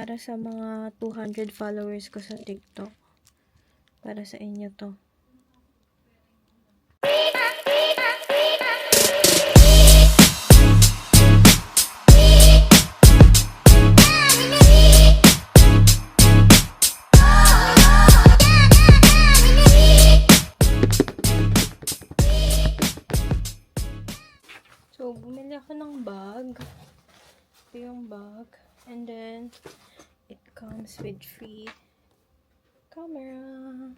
para sa mga 200 followers ko sa TikTok. Para sa inyo to. So, bumili ako ng bag. Ito yung bag. And then, it comes with free camera.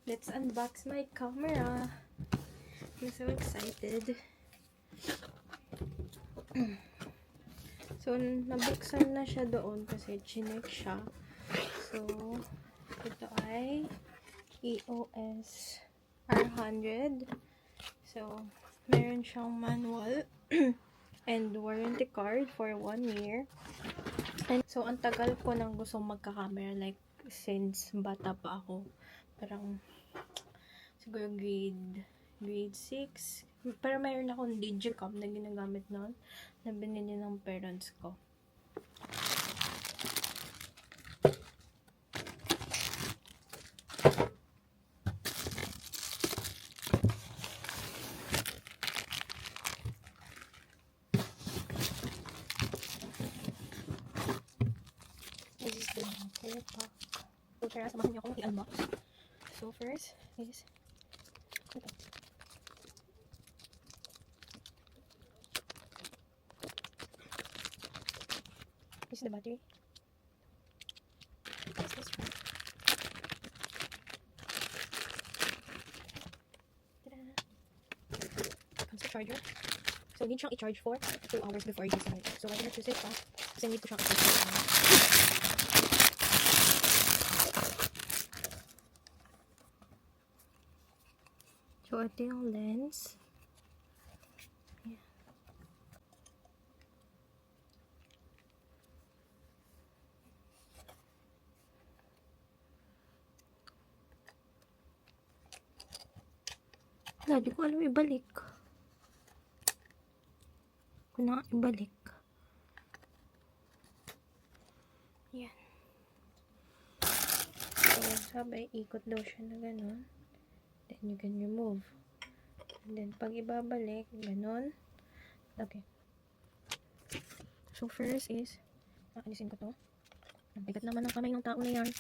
Let's unbox my camera. I'm so excited. So, nabuksan na siya doon kasi chinek siya. So, ito ay EOS R100. So, meron siyang manual and warranty card for 1 year. And so, ang tagal ko nang gustong magka-camera, like, since bata pa ako. Parang, siguro grade 6. Pero mayroon akong Digicam na ginagamit noon, na binili ng parents ko. This is the whole pack. So, tara, samahan niyo akong i-unbox. So, first is ito. This is the battery. What's this one? Ta-da! Comes the charger. So, need siyang i-charge for 2 hours before you start. So, I'm gonna choose it pa. Kasi need ko siyang i-charge. So, ito yung lens. Ayan. Wala, di ko alam ibalik. Ko na ibalik. Ayan. So, sabi, ikot daw siya na gano'n. Then, you can remove. And then, pag ibabalik, gano'n. Okay. So, first is, alisin ko to. Ang bigat naman ng kamay ng tao na yan.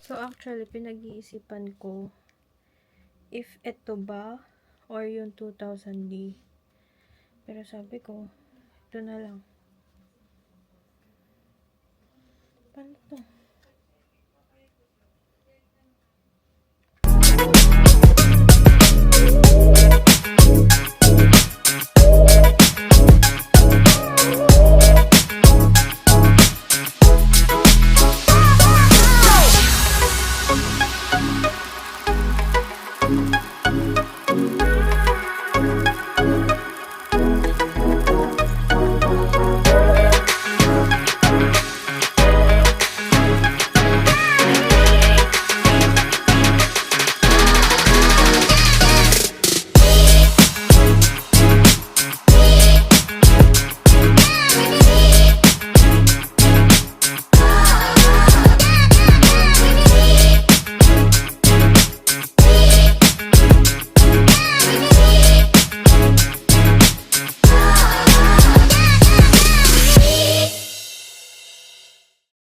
So, actually, pinag-iisipan ko if ito ba or yung 2000D. Pero sabi ko, ito na lang. Paano to?